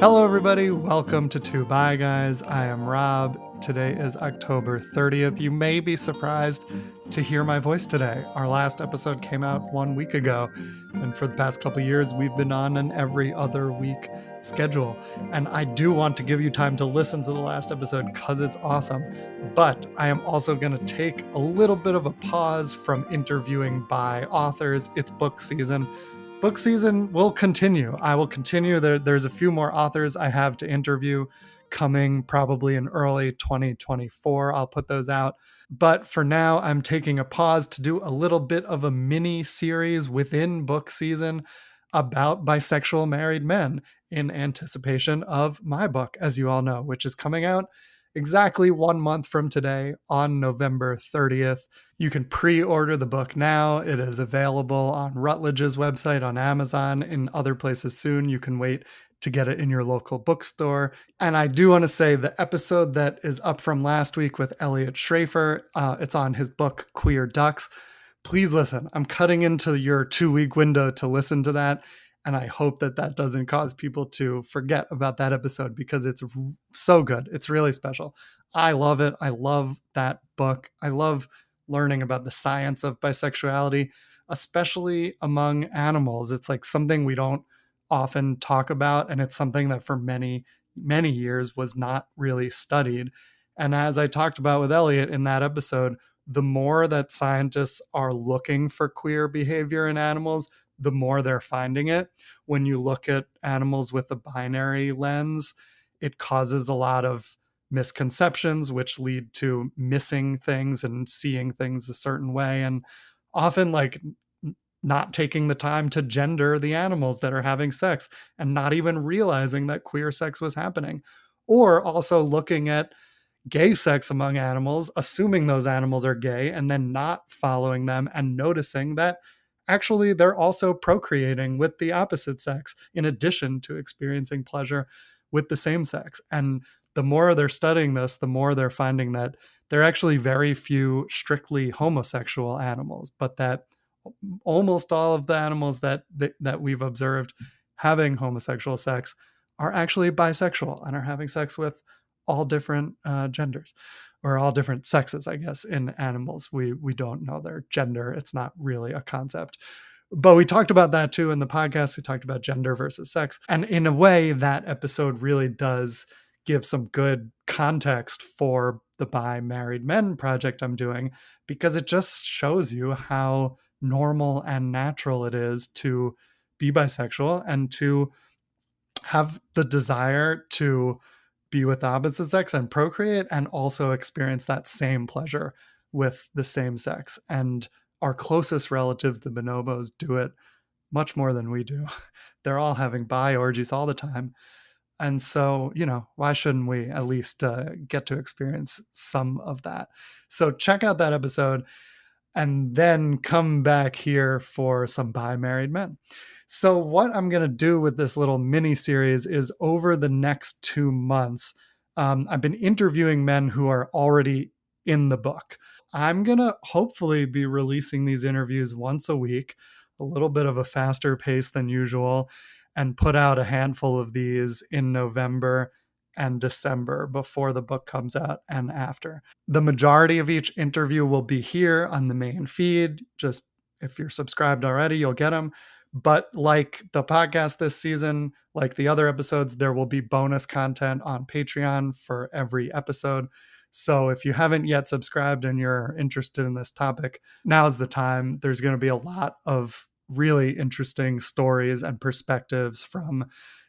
Hello, everybody. Welcome to Two Bye Guys. I am Rob. Today is October 30th. You may be surprised to hear my voice today. Our last episode came out 1 week ago, and for the past couple years, we've been on an every other week schedule. And I do want to give you time to listen to the last episode because it's awesome. But I am also going to take a little bit of a pause from interviewing by authors. It's book season. Book season will continue. I will continue. There's a few more authors I have to interview coming probably in early 2024. I'll put those out. But for now, I'm taking a pause to do a little bit of a mini series within book season about bisexual married men in anticipation of my book, as you all know, which is coming out exactly 1 month from today on November 30th. You can pre-order the book now. It is available on Routledge's website, on Amazon, in other places soon. You can wait to get it in your local bookstore. And I do want to say the episode that is up from last week with Elliot Schrafer, it's on his book, Queer Ducks. Please listen. I'm cutting into your 2-week window to listen to that. And I hope that that doesn't cause people to forget about that episode because it's so good. It's really special. I love it. I love that book. I love learning about the science of bisexuality, especially among animals. It's like something we don't often talk about. And it's something that for many, many years was not really studied. And as I talked about with Elliot in that episode, the more that scientists are looking for queer behavior in animals, the more they're finding it. When you look at animals with a binary lens, it causes a lot of misconceptions, which lead to missing things and seeing things a certain way, and often like not taking the time to gender the animals that are having sex and not even realizing that queer sex was happening. Or also looking at gay sex among animals, assuming those animals are gay, and then not following them and noticing that actually they're also procreating with the opposite sex in addition to experiencing pleasure with the same sex. And the more they're studying this, the more they're finding that there are actually very few strictly homosexual animals, but that almost all of the animals that we've observed having homosexual sex are actually bisexual and are having sex with all different genders, or all different sexes, I guess, in animals. We don't know their gender. It's not really a concept. But we talked about that too in the podcast. We talked about gender versus sex. And in a way, that episode really does give some good context for the Bi Married Men project I'm doing, because it just shows you how normal and natural it is to be bisexual and to have the desire to be with the opposite sex and procreate, and also experience that same pleasure with the same sex. And our closest relatives, the bonobos, do it much more than we do. They're all having bi orgies all the time. And so, why shouldn't we at least get to experience some of that? So check out that episode and then come back here for some Bi Married Men. So what I'm going to do with this little mini series is, over the next 2 months, I've been interviewing men who are already in the book. I'm going to hopefully be releasing these interviews once a week, a little bit of a faster pace than usual, and put out a handful of these in November and December before the book comes out and after. The majority of each interview will be here on the main feed. Just if you're subscribed already, you'll get them. But like the podcast this season, like the other episodes, there will be bonus content on Patreon for every episode. So if you haven't yet subscribed and you're interested in this topic, now's the time. There's going to be a lot of really interesting stories and perspectives from,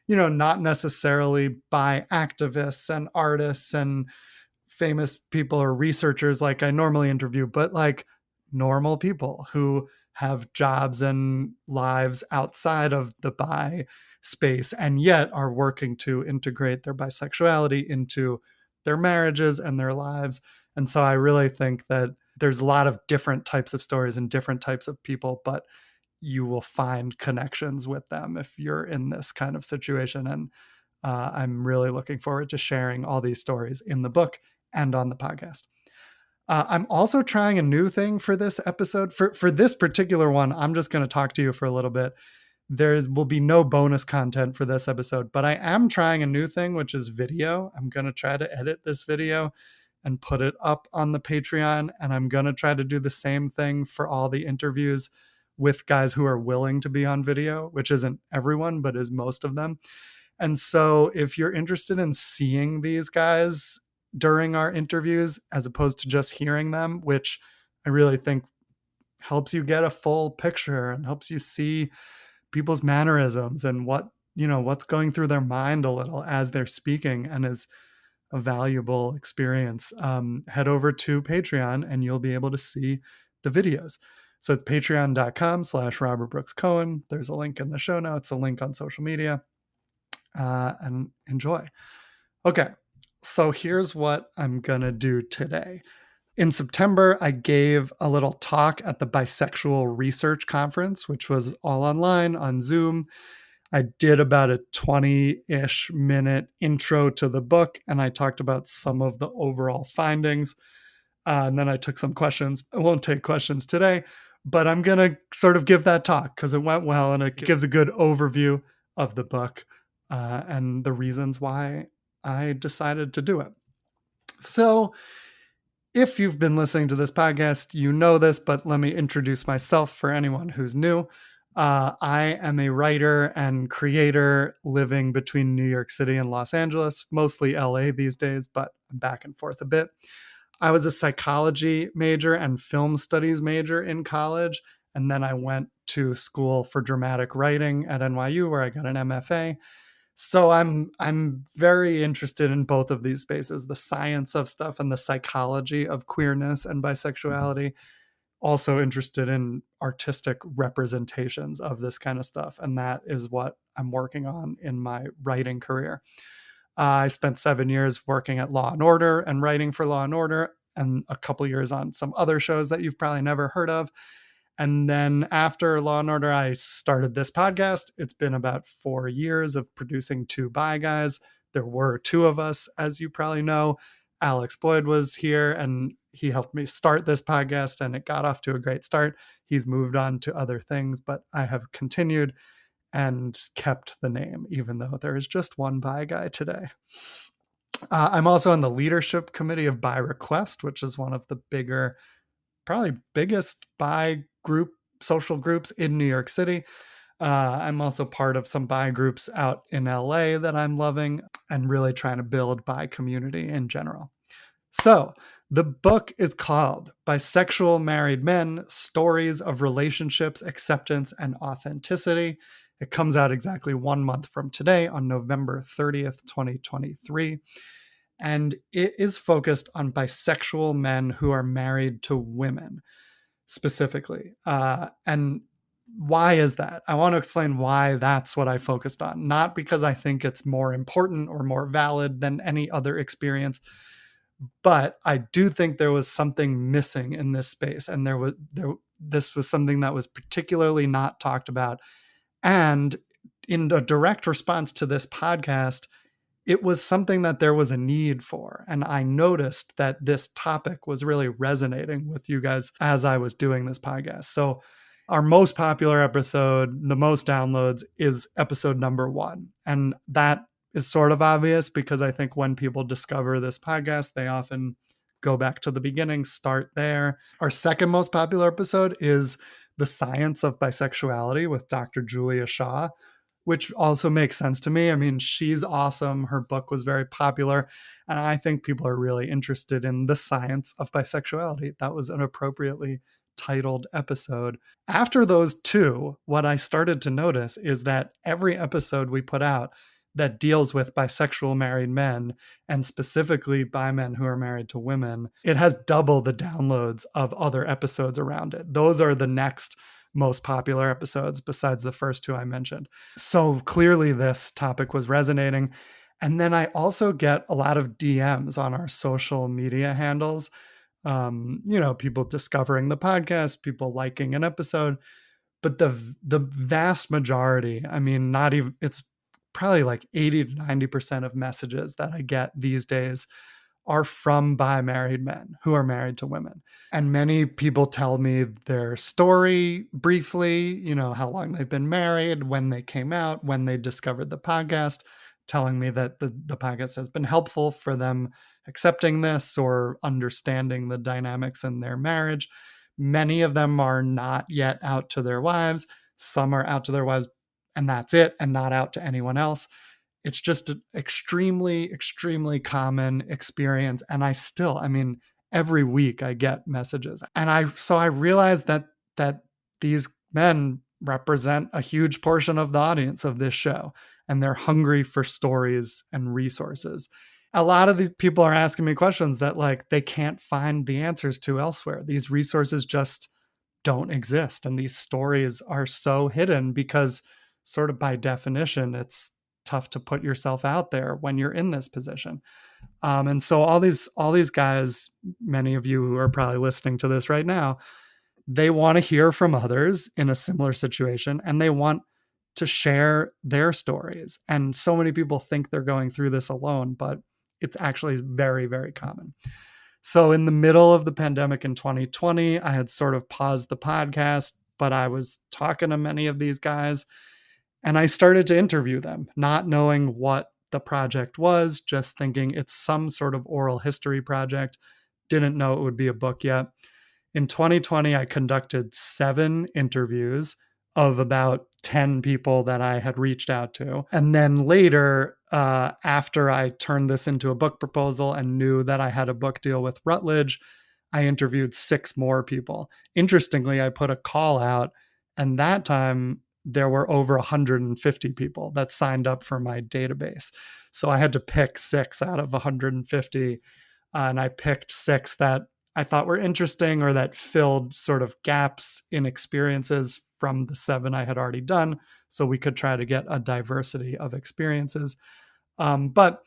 not necessarily by activists and artists and famous people or researchers like I normally interview, but like normal people who have jobs and lives outside of the bi space and yet are working to integrate their bisexuality into their marriages and their lives. And so I really think that there's a lot of different types of stories and different types of people, but you will find connections with them if you're in this kind of situation. And I'm really looking forward to sharing all these stories in the book and on the podcast. I'm also trying a new thing for this episode. For this particular one, I'm just going to talk to you for a little bit. There will be no bonus content for this episode, but I am trying a new thing, which is video. I'm going to try to edit this video and put it up on the Patreon. And I'm going to try to do the same thing for all the interviews with guys who are willing to be on video, which isn't everyone, but is most of them. And so if you're interested in seeing these guys during our interviews, as opposed to just hearing them, which I really think helps you get a full picture and helps you see people's mannerisms and what's going through their mind a little as they're speaking, and is a valuable experience, head over to Patreon and you'll be able to see the videos. So it's patreon.com/Robert Brooks Cohen. There's a link in the show notes, a link on social media, and enjoy. Okay, so here's what I'm gonna do today. In September, I gave a little talk at the Bisexual Research Conference, which was all online on Zoom. I did about a 20-ish minute intro to the book, and I talked about some of the overall findings. And then I took some questions. I won't take questions today, but I'm going to sort of give that talk because it went well and it gives a good overview of the book and the reasons why I decided to do it. So, if you've been listening to this podcast, you know this, but let me introduce myself for anyone who's new. I am a writer and creator living between New York City and Los Angeles, mostly LA these days, but I'm back and forth a bit. I was a psychology major and film studies major in college, and then I went to school for dramatic writing at NYU, where I got an MFA. So I'm very interested in both of these spaces, the science of stuff and the psychology of queerness and bisexuality. Also interested in artistic representations of this kind of stuff. And that is what I'm working on in my writing career. I spent 7 years working at Law and Order and writing for Law and Order, and a couple years on some other shows that you've probably never heard of. And then after Law and Order, I started this podcast. It's been about 4 years of producing Two Bi Guys. There were two of us, as you probably know. Alex Boyd was here and he helped me start this podcast, and it got off to a great start. He's moved on to other things, but I have continued and kept the name, even though there is just one Bi Guy today. I'm also on the leadership committee of Bi Request, which is one of the probably biggest bi group social groups in New York City. I'm also part of some bi groups out in LA that I'm loving and really trying to build bi community in general. So the book is called Bisexual Married Men, Stories of Relationships, Acceptance, and Authenticity. It comes out exactly 1 month from today on November 30th, 2023. And it is focused on bisexual men who are married to women specifically. And why is that? I want to explain why that's what I focused on, not because I think it's more important or more valid than any other experience, but I do think there was something missing in this space, and this was something that was particularly not talked about. And in a direct response to this podcast, it was something that there was a need for. And I noticed that this topic was really resonating with you guys as I was doing this podcast. So our most popular episode, the most downloads, is episode number 1. And that is sort of obvious because I think when people discover this podcast, they often go back to the beginning, start there. Our second most popular episode is The Science of Bisexuality with Dr. Julia Shaw, which also makes sense to me. I mean, she's awesome. Her book was very popular. And I think people are really interested in the science of bisexuality. That was an appropriately titled episode. After those two, what I started to notice is that every episode we put out that deals with bisexual married men, and specifically bi men who are married to women, it has double the downloads of other episodes around it. Those are the next most popular episodes besides the first two I mentioned. So clearly this topic was resonating. And then I also get a lot of DMs on our social media handles. People discovering the podcast, people liking an episode, but the vast majority, I mean, not even, it's probably like 80 to 90% of messages that I get these days are from bi married men who are married to women. And many people tell me their story briefly, how long they've been married, when they came out, when they discovered the podcast, telling me that the podcast has been helpful for them accepting this or understanding the dynamics in their marriage. Many of them are not yet out to their wives. Some are out to their wives and that's it, and not out to anyone else. It's just an extremely, extremely common experience. And every week I get messages. And I realized that these men represent a huge portion of the audience of this show, and they're hungry for stories and resources. A lot of these people are asking me questions that like they can't find the answers to elsewhere. These resources just don't exist, and these stories are so hidden because sort of by definition it's tough to put yourself out there when you're in this position. And so all these guys, many of you who are probably listening to this right now, they want to hear from others in a similar situation, and they want to share their stories. And so many people think they're going through this alone, but it's actually very, very common. So in the middle of the pandemic in 2020, I had sort of paused the podcast, but I was talking to many of these guys, and I started to interview them, not knowing what the project was, just thinking it's some sort of oral history project. Didn't know it would be a book yet. In 2020, I conducted 7 interviews of about 10 people that I had reached out to. And then later, after I turned this into a book proposal and knew that I had a book deal with Routledge, I interviewed 6 more people. Interestingly, I put a call out, and that time there were over 150 people that signed up for my database. So I had to pick 6 out of 150, and I picked 6 that I thought were interesting or that filled sort of gaps in experiences from the 7 I had already done, so we could try to get a diversity of experiences. But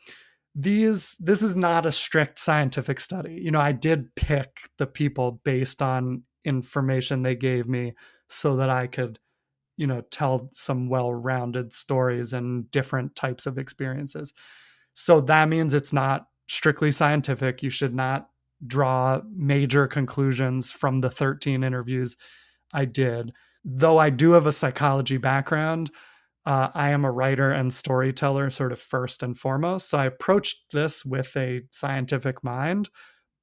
this is not a strict scientific study. I did pick the people based on information they gave me so that I could, tell some well-rounded stories and different types of experiences. So that means it's not strictly scientific. You should not draw major conclusions from the 13 interviews I did. Though I do have a psychology background, I am a writer and storyteller, sort of first and foremost. So I approached this with a scientific mind,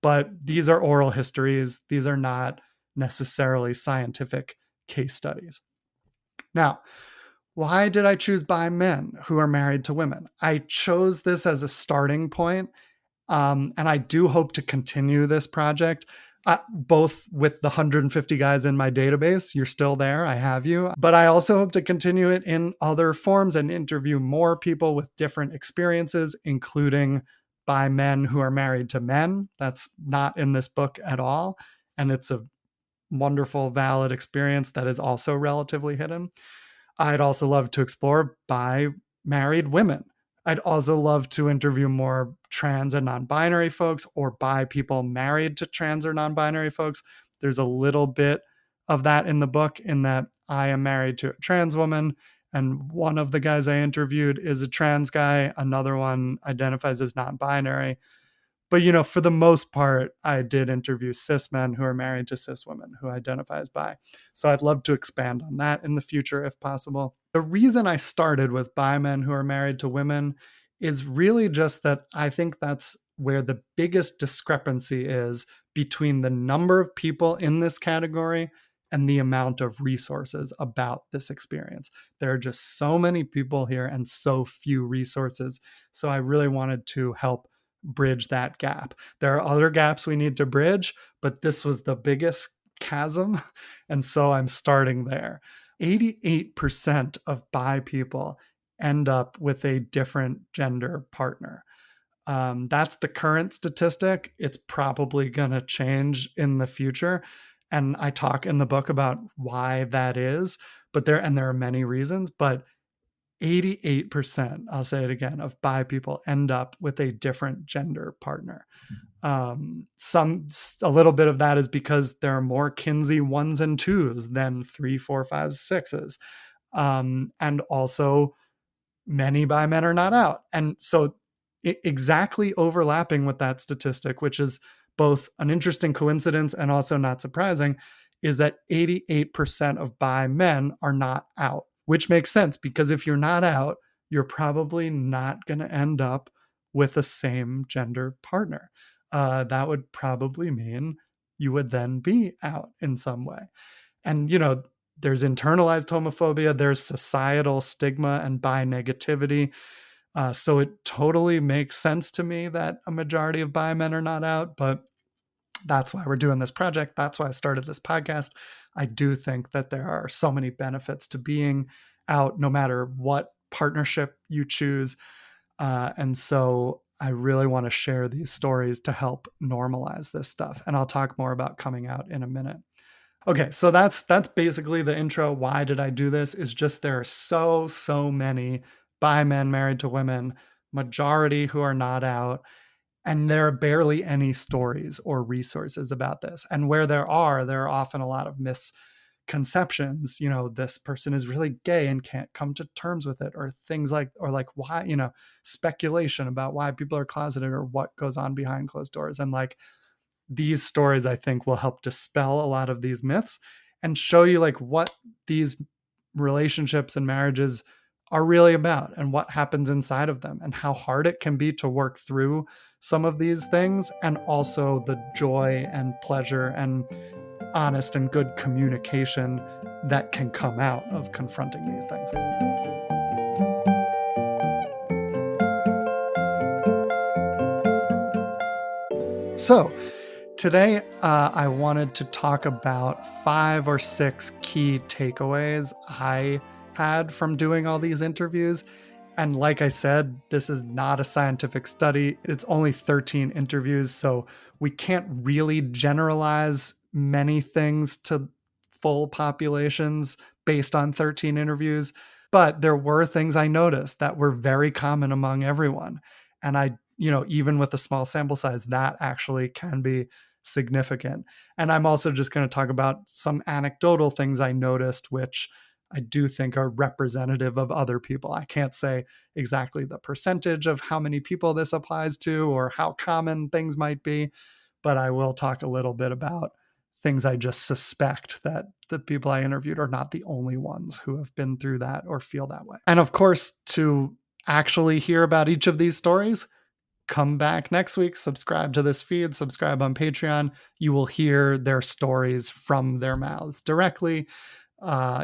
but these are oral histories. These are not necessarily scientific case studies. Now, why did I choose bi men who are married to women? I chose this as a starting point, and I do hope to continue this project, both with the 150 guys in my database. You're still there. I have you. But I also hope to continue it in other forms and interview more people with different experiences, including bi men who are married to men. That's not in this book at all. And it's a wonderful, valid experience that is also relatively hidden. I'd also love to explore bi married women. I'd also love to interview more trans and non-binary folks, or bi people married to trans or non-binary folks. There's a little bit of that in the book, in that I am married to a trans woman, and one of the guys I interviewed is a trans guy. Another one identifies as non-binary. But, for the most part, I did interview cis men who are married to cis women who identify as bi. So I'd love to expand on that in the future if possible. The reason I started with bi men who are married to women is really just that I think that's where the biggest discrepancy is between the number of people in this category and the amount of resources about this experience. There are just so many people here and so few resources. So I really wanted to help bridge that gap. There are other gaps we need to bridge, but this was the biggest chasm. And so I'm starting there. 88% of bi people end up with a different gender partner. That's the current statistic. It's probably going to change in the future. And I talk in the book about why that is, but there are many reasons, but 88%, I'll say it again, of bi people end up with a different gender partner. A little bit of that is because there are more Kinsey 1s and 2s than 3, 4, 5s, 6s. And also many bi men are not out. And so exactly overlapping with that statistic, which is both an interesting coincidence and also not surprising, is that 88% of bi men are not out, which makes sense because if you're not out, you're probably not going to end up with a same gender partner. That would probably mean you would then be out in some way. And, there's internalized homophobia, there's societal stigma and bi negativity. So it totally makes sense to me that a majority of bi men are not out, but that's why we're doing this project. That's why I started this podcast. I do think that there are so many benefits to being out, no matter what partnership you choose. And so I really want to share these stories to help normalize this stuff. And I'll talk more about coming out in a minute. Okay, so that's basically the intro. Why did I do this? Is just there are so many bi men married to women, majority who are not out, and there are barely any stories or resources about this. And where there are often a lot of misconceptions. This person is really gay and can't come to terms with it, or things like, or like why, speculation about why people are closeted or what goes on behind closed doors. And like these stories, I think, will help dispel a lot of these myths and show you like what these relationships and marriages are really about and what happens inside of them and how hard it can be to work through some of these things, and also the joy and pleasure and honest and good communication that can come out of confronting these things. So today, I wanted to talk about 5 or 6 key takeaways I had from doing all these interviews. And like I said, this is not a scientific study. It's only 13 interviews, so we can't really generalize many things to full populations based on 13 interviews. But there were things I noticed that were very common among everyone. And even with a small sample size, that actually can be significant. And I'm also just going to talk about some anecdotal things I noticed, which I do think are representative of other people. I can't say exactly the percentage of how many people this applies to or how common things might be, but I will talk a little bit about things I just suspect that the people I interviewed are not the only ones who have been through that or feel that way. And of course, to actually hear about each of these stories, come back next week, subscribe to this feed, subscribe on Patreon. You will hear their stories from their mouths directly.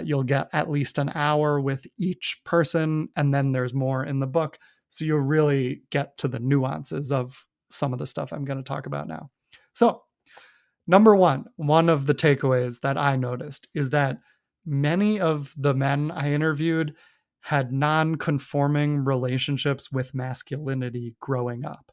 You'll get at least an hour with each person, and then there's more in the book. So you'll really get to the nuances of some of the stuff I'm going to talk about now. So, number one of the takeaways that I noticed is that many of the men I interviewed had non-conforming relationships with masculinity growing up.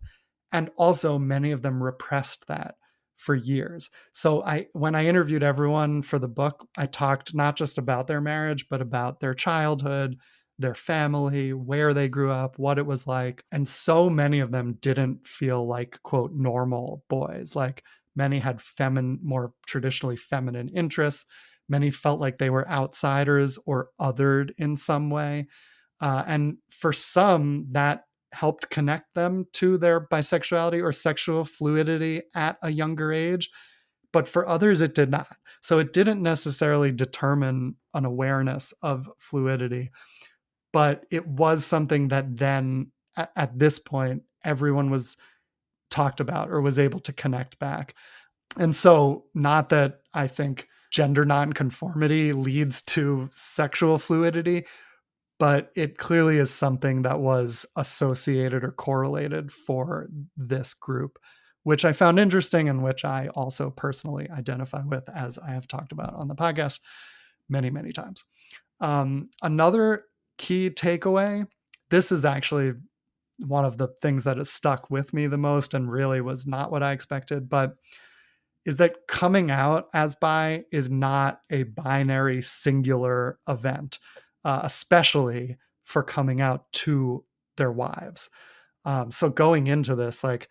And also many of them repressed that for years. So when I interviewed everyone for the book, I talked not just about their marriage, but about their childhood, their family, where they grew up, what it was like. And so many of them didn't feel like, quote, normal boys. Like many had more traditionally feminine interests. Many felt like they were outsiders or othered in some way. And for some, that helped connect them to their bisexuality or sexual fluidity at a younger age. But for others, it did not. So it didn't necessarily determine an awareness of fluidity, but it was something that then, at this point, everyone was talked about or was able to connect back. And so, not that I think gender nonconformity leads to sexual fluidity, but it clearly is something that was associated or correlated for this group, which I found interesting and which I also personally identify with, as I have talked about on the podcast many, many times. Another key takeaway, this is actually one of the things that has stuck with me the most and really was not what I expected, but is that coming out as bi is not a binary singular event, especially for coming out to their wives. So going into this, like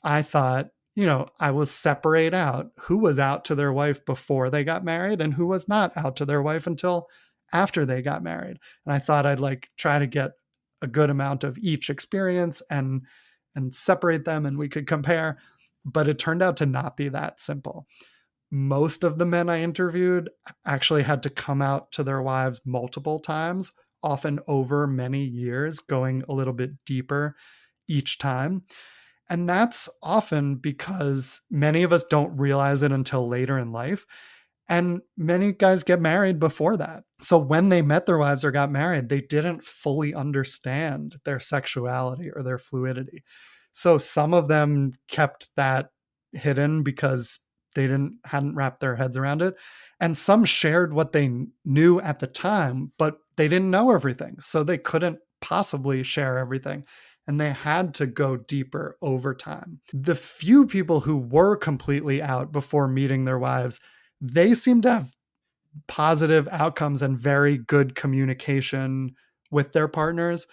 I thought, I was separate out who was out to their wife before they got married and who was not out to their wife until after they got married. And I thought I'd like try to get a good amount of each experience and and separate them and we could compare. But it turned out to not be that simple. Most of the men I interviewed actually had to come out to their wives multiple times, often over many years, going a little bit deeper each time. And that's often because many of us don't realize it until later in life. And many guys get married before that. So when they met their wives or got married, they didn't fully understand their sexuality or their fluidity. So some of them kept that hidden because they hadn't wrapped their heads around it. And some shared what they knew at the time, but they didn't know everything. So they couldn't possibly share everything. And they had to go deeper over time. The few people who were completely out before meeting their wives, they seem to have positive outcomes and very good communication with their partners.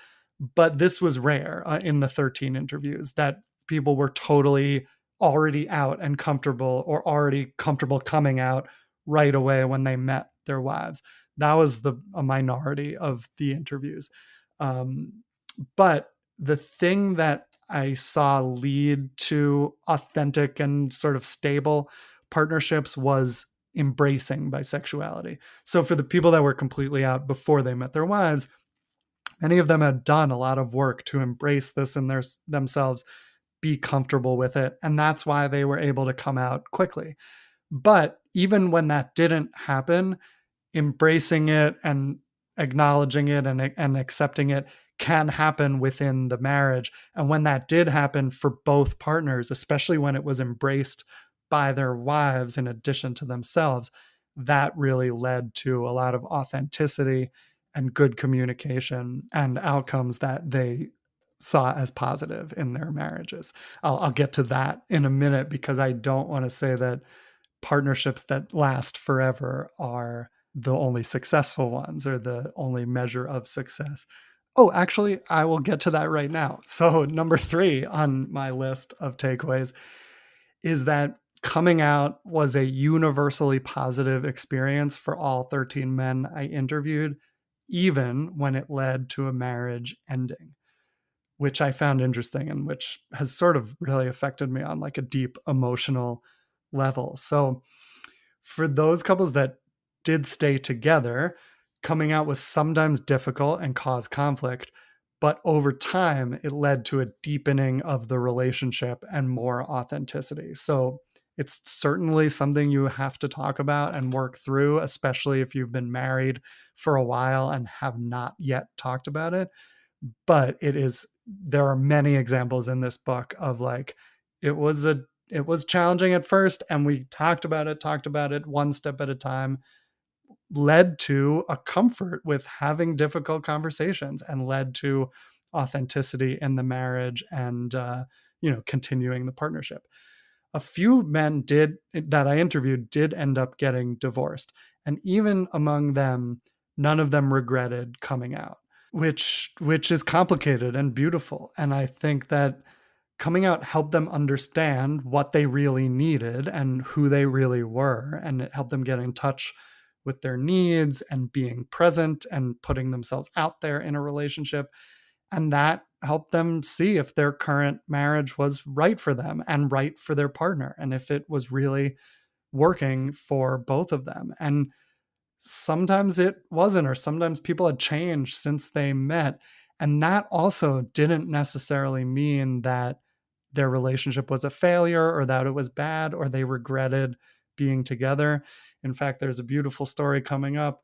But this was rare in the 13 interviews that people were totally already out and comfortable or already comfortable coming out right away when they met their wives. That was a minority of the interviews. But the thing that I saw lead to authentic and sort of stable partnerships was embracing bisexuality. So for the people that were completely out before they met their wives, many of them had done a lot of work to embrace this in themselves, be comfortable with it, and that's why they were able to come out quickly. But even when that didn't happen, embracing it and acknowledging it and accepting it can happen within the marriage. And when that did happen for both partners, especially when it was embraced by their wives in addition to themselves, that really led to a lot of authenticity and good communication and outcomes that they saw as positive in their marriages. I'll get to that in a minute because I don't want to say that partnerships that last forever are the only successful ones or the only measure of success. Oh, actually, I will get to that right now. So, number 3 on my list of takeaways is that coming out was a universally positive experience for all 13 men I interviewed, even when it led to a marriage ending, which I found interesting and which has sort of really affected me on like a deep emotional level. So, for those couples that did stay together, coming out was sometimes difficult and caused conflict, but over time, it led to a deepening of the relationship and more authenticity. So it's certainly something you have to talk about and work through, especially if you've been married for a while and have not yet talked about it. But there are many examples in this book of like, it was challenging at first and we talked about it one step at a time, led to a comfort with having difficult conversations and led to authenticity in the marriage and continuing the partnership. A few men did that I interviewed did end up getting divorced, and even among them, none of them regretted coming out, which is complicated and beautiful. And I think that coming out helped them understand what they really needed and who they really were, and it helped them get in touch with their needs and being present and putting themselves out there in a relationship. And that helped them see if their current marriage was right for them and right for their partner, and if it was really working for both of them. And sometimes it wasn't, or sometimes people had changed since they met. And that also didn't necessarily mean that their relationship was a failure or that it was bad or they regretted being together. In fact, there's a beautiful story coming up.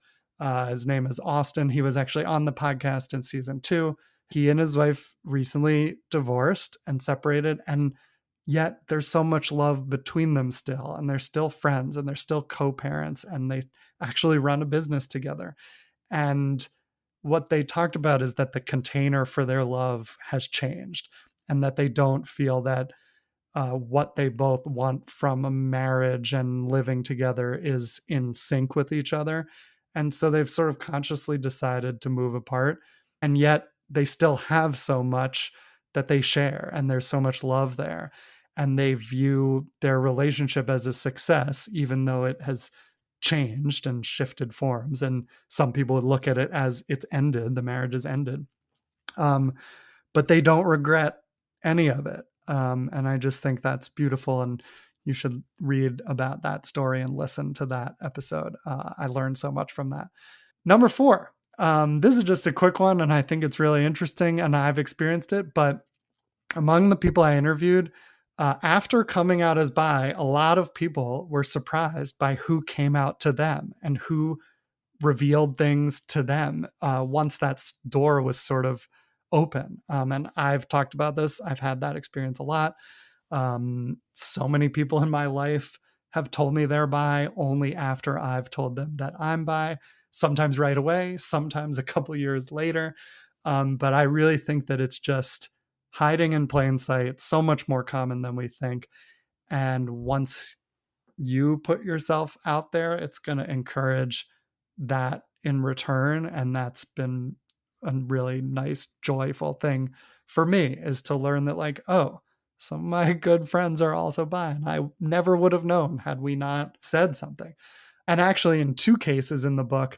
His name is Austin. He was actually on the podcast in season 2. He and his wife recently divorced and separated, and yet there's so much love between them still, and they're still friends and they're still co-parents, and they actually run a business together. And what they talked about is that the container for their love has changed, and that they don't feel that what they both want from a marriage and living together is in sync with each other. And so they've sort of consciously decided to move apart. And yet they still have so much that they share, and there's so much love there. And they view their relationship as a success, even though it has changed and shifted forms. And some people would look at it as it's ended, the marriage is ended. But they don't regret any of it. And I just think that's beautiful. And you should read about that story and listen to that episode. I learned so much from that. Number 4. This is just a quick one, and I think it's really interesting, and I've experienced it. But among the people I interviewed, after coming out as bi, a lot of people were surprised by who came out to them and who revealed things to them once that door was sort of open. And I've talked about this. I've had that experience a lot. So many people in my life have told me they're bi only after I've told them that I'm bi, sometimes right away, sometimes a couple years later. But I really think that it's just hiding in plain sight, so much more common than we think. And once you put yourself out there, it's going to encourage that in return. And that's been a really nice, joyful thing for me, is to learn that, like, oh, some of my good friends are also bi. And I never would have known had we not said something. And actually, in 2 cases in the book,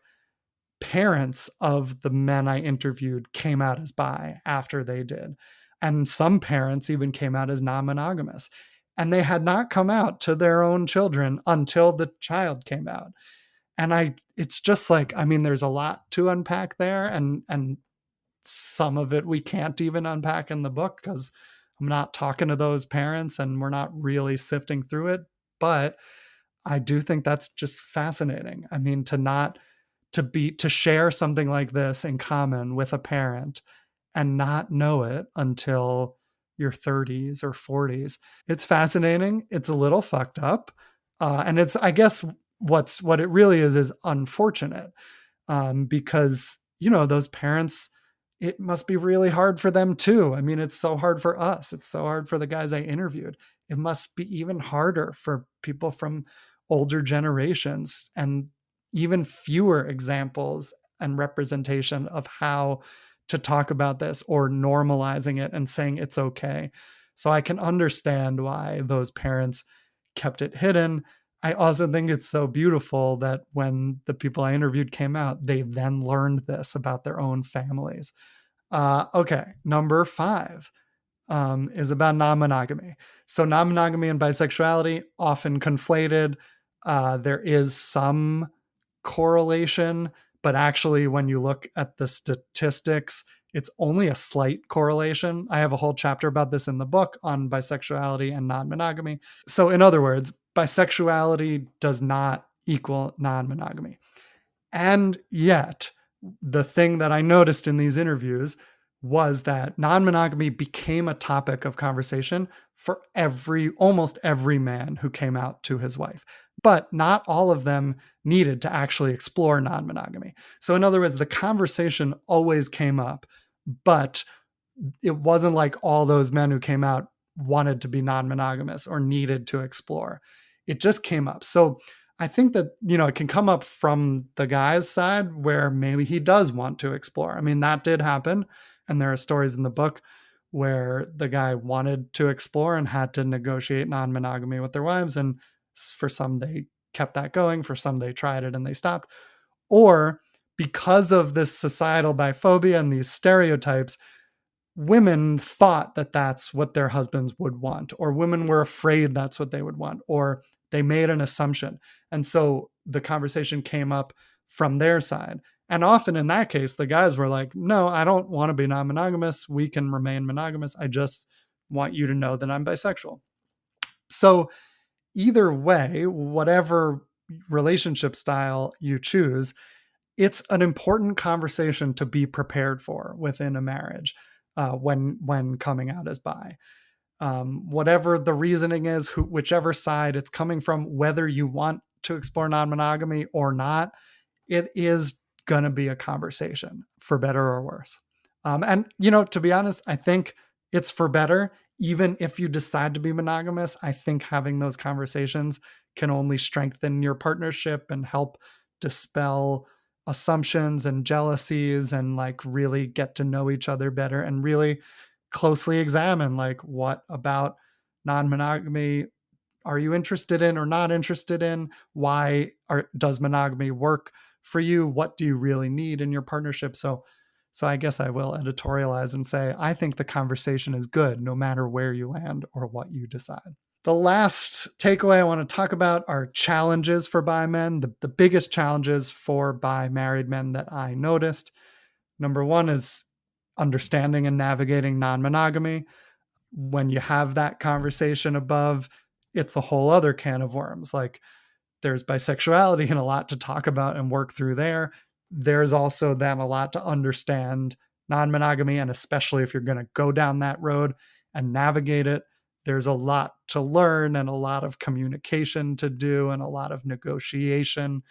parents of the men I interviewed came out as bi after they did. And some parents even came out as non monogamous. And they had not come out to their own children until the child came out. And it's just like, I mean, there's a lot to unpack there. And some of it we can't even unpack in the book because I'm not talking to those parents and we're not really sifting through it. But I do think that's just fascinating. I mean, to share something like this in common with a parent and not know it until your 30s or 40s. It's fascinating. It's a little fucked up. And it's, I guess, what it really is unfortunate, because, those parents, it must be really hard for them too. I mean, it's so hard for us. It's so hard for the guys I interviewed. It must be even harder for people from older generations, and even fewer examples and representation of how to talk about this, or normalizing it and saying it's okay. So I can understand why those parents kept it hidden. I also think it's so beautiful that when the people I interviewed came out, they then learned this about their own families. Okay, number 5 is about non-monogamy. So non-monogamy and bisexuality often conflated. There is some correlation, but actually, when you look at the statistics, it's only a slight correlation. I have a whole chapter about this in the book on bisexuality and non-monogamy. So, in other words, bisexuality does not equal non-monogamy. And yet, the thing that I noticed in these interviews was that non-monogamy became a topic of conversation for almost every man who came out to his wife. But not all of them needed to actually explore non-monogamy. So in other words, the conversation always came up, but it wasn't like all those men who came out wanted to be non-monogamous or needed to explore. It just came up. So I think that, it can come up from the guy's side where maybe he does want to explore. I mean, that did happen. And there are stories in the book where the guy wanted to explore and had to negotiate non-monogamy with their wives. And for some, they kept that going. For some, they tried it and they stopped. Or because of this societal biphobia and these stereotypes, women thought that that's what their husbands would want, or women were afraid that's what they would want, or they made an assumption. And so the conversation came up from their side. And often in that case, the guys were like, no, I don't want to be non-monogamous. We can remain monogamous. I just want you to know that I'm bisexual. So either way, whatever relationship style you choose, it's an important conversation to be prepared for within a marriage, when coming out as bi. Whatever the reasoning is, whichever side it's coming from, whether you want to explore non-monogamy or not, it is going to be a conversation, for better or worse. And, to be honest, I think it's for better. Even if you decide to be monogamous, I think having those conversations can only strengthen your partnership and help dispel assumptions and jealousies, and like really get to know each other better and really closely examine, like, what about non-monogamy are you interested in or not interested in? Does monogamy work for you? What do you really need in your partnership? So So I guess I will editorialize and say, I think the conversation is good no matter where you land or what you decide. The last takeaway I want to talk about are challenges for bi men, the biggest challenges for bi married men that I noticed. Number one is understanding and navigating non-monogamy. When you have that conversation above, it's a whole other can of worms. Like, there's bisexuality and a lot to talk about and work through there. There's also then a lot to understand non-monogamy, and especially if you're going to go down that road and navigate it, there's a lot to learn and a lot of communication to do and a lot of negotiation,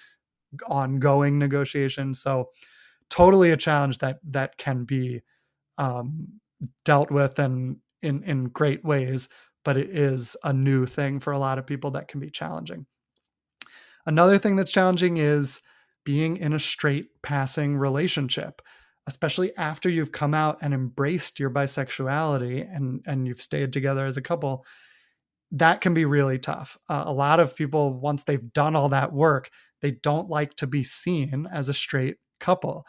ongoing negotiation. So totally a challenge that can be um, dealt with and in great ways, but it is a new thing for a lot of people that can be challenging. Another thing that's challenging is being in a straight passing relationship, especially after you've come out and embraced your bisexuality and you've stayed together as a couple. That can be really tough. A lot of people, once they've done all that work, they don't like to be seen as a straight couple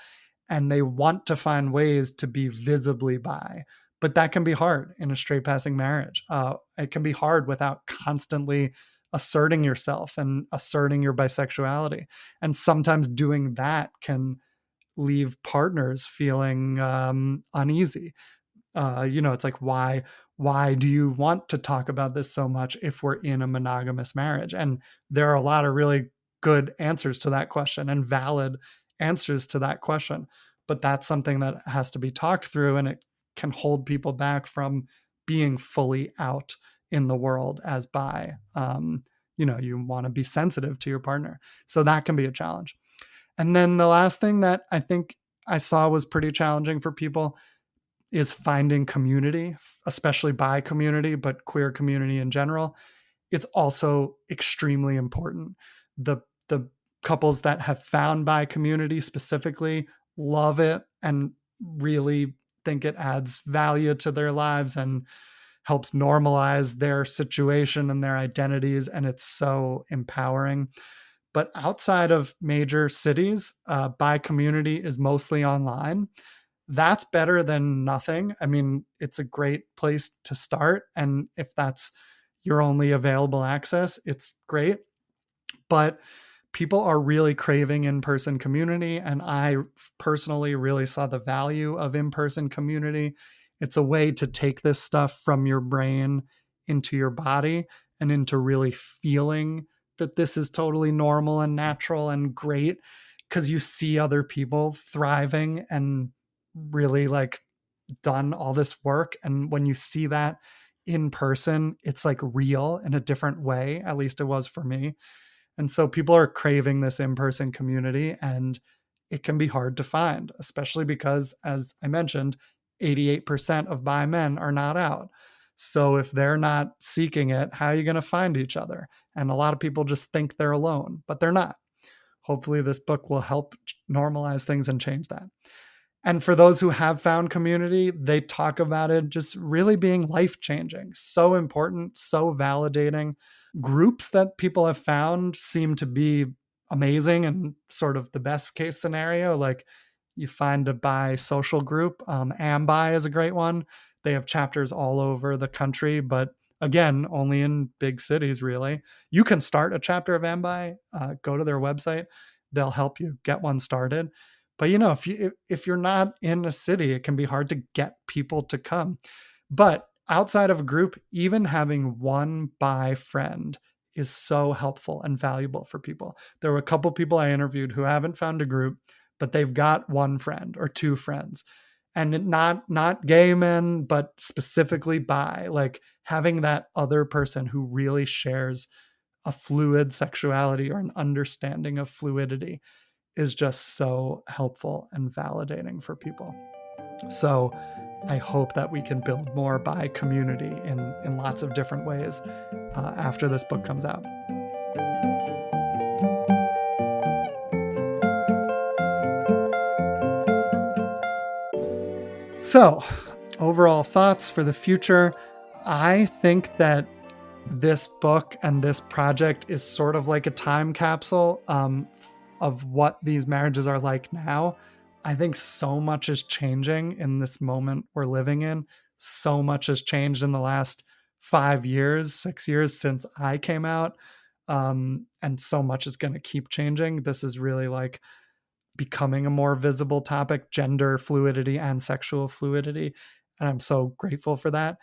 and they want to find ways to be visibly bi. But that can be hard in a straight passing marriage. It can be hard without constantly asserting yourself and asserting your bisexuality. And sometimes doing that can leave partners feeling uneasy. It's like, why do you want to talk about this so much if we're in a monogamous marriage? And there are a lot of really good answers to that question and valid answers to that question, but that's something that has to be talked through, and it can hold people back from being fully out in the world as bi. You want to be sensitive to your partner, so that can be a challenge. And then the last thing that I think I saw was pretty challenging for people is finding community, especially bi community, but queer community in general. It's also extremely important. The couples that have found bi community specifically love it and really think it adds value to their lives and helps normalize their situation and their identities, and it's so empowering. But outside of major cities, bi community is mostly online. That's better than nothing. I mean, it's a great place to start. And if that's your only available access, it's great. But people are really craving in-person community. And I personally really saw the value of in-person community. It's a way to take this stuff from your brain into your body and into really feeling that this is totally normal and natural and great, because you see other people thriving and really like done all this work. And when you see that in person, it's like real in a different way. At least it was for me. And so people are craving this in-person community, and it can be hard to find, especially because, as I mentioned, 88% of bi men are not out. So if they're not seeking it, how are you going to find each other? And a lot of people just think they're alone, but they're not. Hopefully this book will help normalize things and change that. And for those who have found community, they talk about it just really being life-changing, so important, so validating. Groups that people have found seem to be amazing and sort of the best case scenario. Like, you find a bi social group. Ambi is a great one. They have chapters all over the country, but again, only in big cities, really. You can start a chapter of Ambi, go to their website. They'll help you get one started. But if you're not in a city, it can be hard to get people to come. But outside of a group, even having one bi friend is so helpful and valuable for people. There were a couple people I interviewed who haven't found a group, but they've got one friend or two friends, and not gay men, but specifically bi. Like, having that other person who really shares a fluid sexuality or an understanding of fluidity is just so helpful and validating for people. So I hope that we can build more bi community in lots of different ways after this book comes out. So, overall thoughts for the future. I think that this book and this project is sort of like a time capsule of what these marriages are like now. I think so much is changing in this moment we're living in. So much has changed in the last 5 years, 6 years since I came out. And so much is going to keep changing. This is really like becoming a more visible topic, gender fluidity and sexual fluidity. And I'm so grateful for that.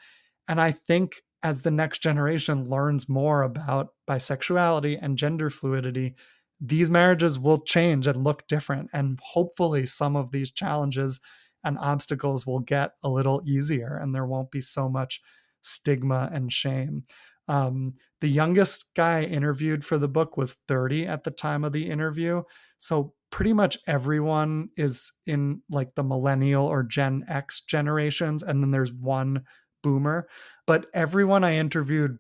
And I think as the next generation learns more about bisexuality and gender fluidity, these marriages will change and look different. And hopefully, some of these challenges and obstacles will get a little easier and there won't be so much stigma and shame. The youngest guy interviewed for the book was 30 at the time of the interview. So pretty much everyone is in like the millennial or Gen X generations. And then there's one boomer. But everyone I interviewed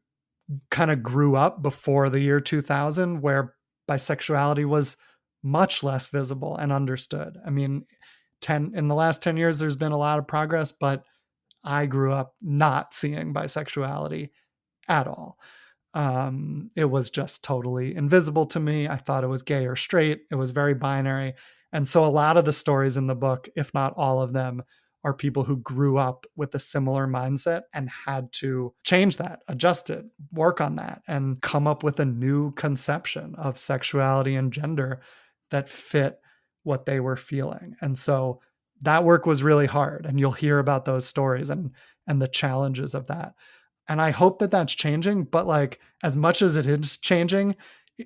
kind of grew up before the year 2000, where bisexuality was much less visible and understood. I mean, 10 in the last 10 years, there's been a lot of progress, but I grew up not seeing bisexuality at all. It was just totally invisible to me. I thought it was gay or straight. It was very binary. And so a lot of the stories in the book, if not all of them, are people who grew up with a similar mindset and had to change that, adjust it, work on that, and come up with a new conception of sexuality and gender that fit what they were feeling. And so that work was really hard. And you'll hear about those stories and the challenges of that. And I hope that that's changing, but like as much as it is changing,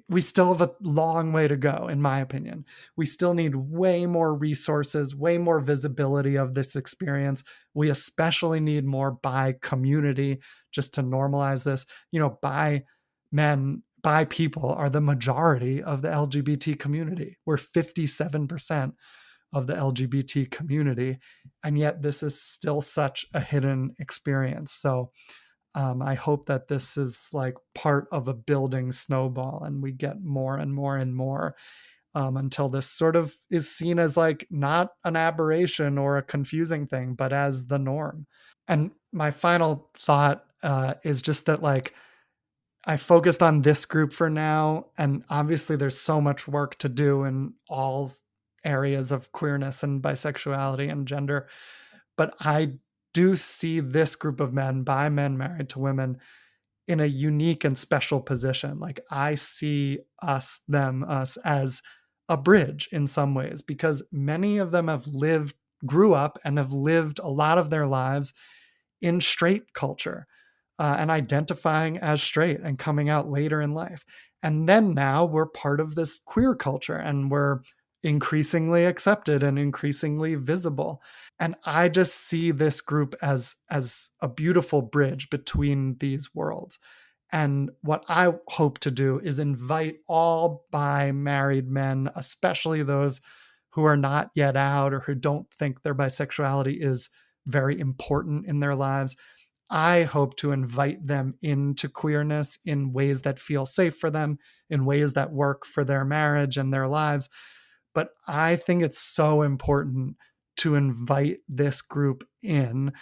we still have a long way to go, in my opinion. We still need way more resources, way more visibility of this experience. We especially need more bi community just to normalize this. You know, bi men, bi people are the majority of the LGBT community. We're 57% of the LGBT community. And yet this is still such a hidden experience. So I hope that this is like part of a building snowball and we get more and more and more until this sort of is seen as like not an aberration or a confusing thing, but as the norm. And my final thought is just that like I focused on this group for now. And obviously, there's so much work to do in all areas of queerness and bisexuality and gender. But I do see this group of men, bi men married to women, in a unique and special position. Like I see us as a bridge in some ways because many of them grew up and have lived a lot of their lives in straight culture and identifying as straight and coming out later in life. And then now we're part of this queer culture and we're increasingly accepted and increasingly visible. And I just see this group as a beautiful bridge between these worlds. And what I hope to do is invite all bi married men, especially those who are not yet out or who don't think their bisexuality is very important in their lives. I hope to invite them into queerness in ways that feel safe for them, in ways that work for their marriage and their lives. But I think it's so important to invite this group in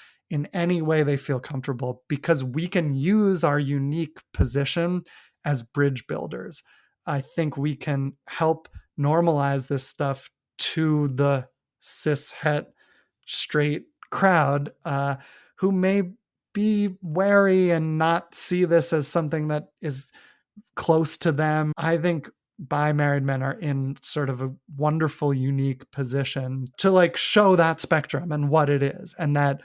any way they feel comfortable because we can use our unique position as bridge builders. I think we can help normalize this stuff to the cis het straight crowd who may be wary and not see this as something that is close to them. I think bi married men are in sort of a wonderful, unique position to like show that spectrum and what it is. And that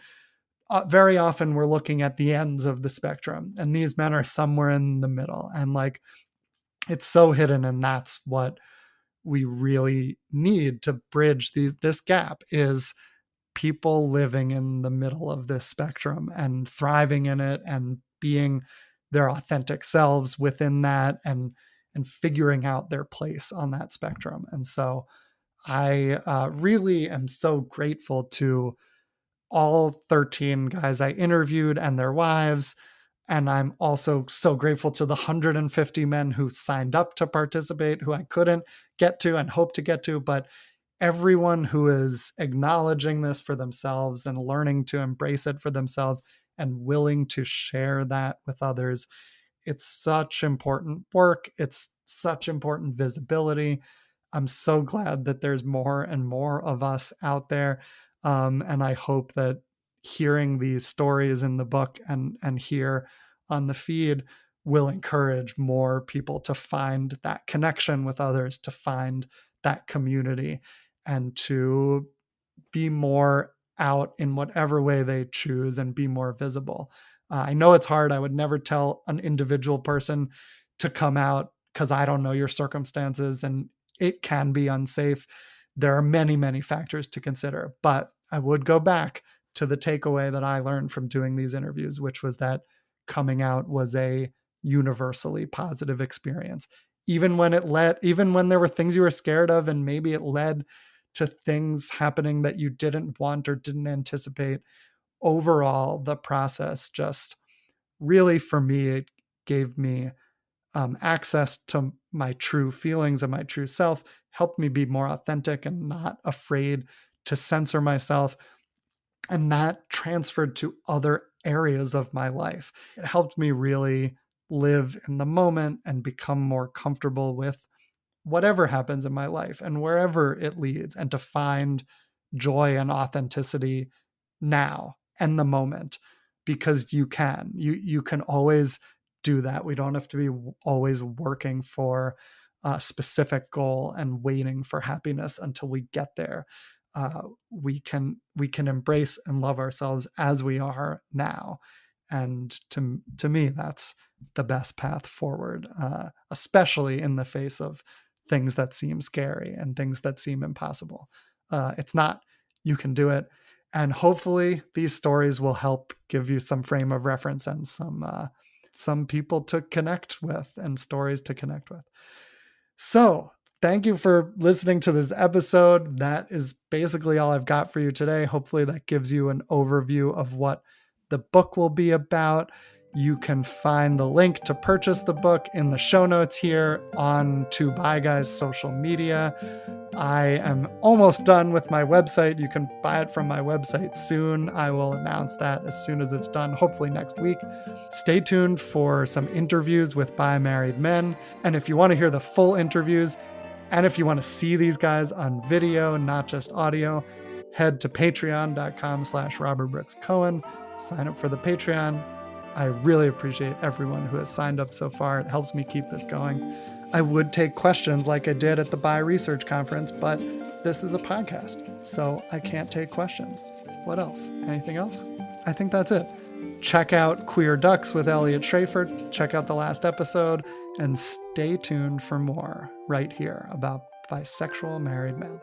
very often we're looking at the ends of the spectrum, and these men are somewhere in the middle. And like it's so hidden, and that's what we really need to bridge this gap is people living in the middle of this spectrum and thriving in it and being their authentic selves within that and figuring out their place on that spectrum. And so I really am so grateful to all 13 guys I interviewed and their wives. And I'm also so grateful to the 150 men who signed up to participate, who I couldn't get to and hope to get to, but everyone who is acknowledging this for themselves and learning to embrace it for themselves and willing to share that with others. It's such important work. It's such important visibility. I'm so glad that there's more and more of us out there. And I hope that hearing these stories in the book and here on the feed will encourage more people to find that connection with others, to find that community, and to be more out in whatever way they choose and be more visible. I know it's hard. I would never tell an individual person to come out because I don't know your circumstances and it can be unsafe. There are many, many factors to consider, but I would go back to the takeaway that I learned from doing these interviews, which was that coming out was a universally positive experience. Even when there were things you were scared of and maybe it led to things happening that you didn't want or didn't anticipate, overall, the process just really, for me, it gave me access to my true feelings and my true self, helped me be more authentic and not afraid to censor myself. And that transferred to other areas of my life. It helped me really live in the moment and become more comfortable with whatever happens in my life and wherever it leads, and to find joy and authenticity now and the moment, because you can always do that. We don't have to be always working for a specific goal and waiting for happiness until we get there. We can embrace and love ourselves as we are now, and to me, that's the best path forward, especially in the face of things that seem scary and things that seem impossible. It's not. You can do it. And hopefully these stories will help give you some frame of reference and some people to connect with and stories to connect with. So thank you for listening to this episode. That is basically all I've got for you today. Hopefully that gives you an overview of what the book will be about. You can find the link to purchase the book in the show notes here on Two Bi Guys social media. I am almost done with my website. You can buy it from my website soon. I will announce that as soon as it's done, hopefully next week. Stay tuned for some interviews with bi-married men. And if you want to hear the full interviews, and if you want to see these guys on video, not just audio, head to patreon.com/RobertBrooksCohen. Sign up for the Patreon. I really appreciate everyone who has signed up so far. It helps me keep this going. I would take questions like I did at the Bi Research Conference, but this is a podcast, so I can't take questions. What else? Anything else? I think that's it. Check out Queer Ducks with Elliot Schrafer. Check out the last episode, and stay tuned for more right here about bisexual married men.